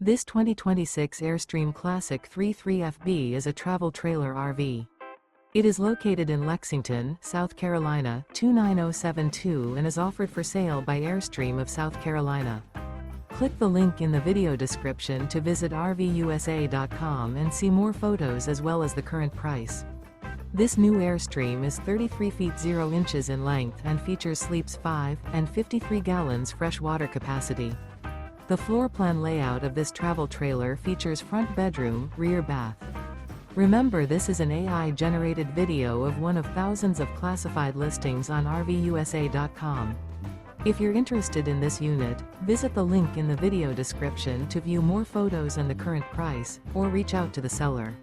This 2026 Airstream Classic 33FB is a travel trailer RV. It is located in Lexington, South Carolina, 29072 and is offered for sale by Airstream of South Carolina. Click the link in the video description to visit RVUSA.com and see more photos as well as the current price. This new Airstream is 33 feet 0 inches in length and features sleeps 5 and 53 gallons fresh water capacity. The floor plan layout of this travel trailer features front bedroom, rear bath. Remember, this is an AI-generated video of one of thousands of classified listings on RVUSA.com. If you're interested in this unit, visit the link in the video description to view more photos and the current price, or reach out to the seller.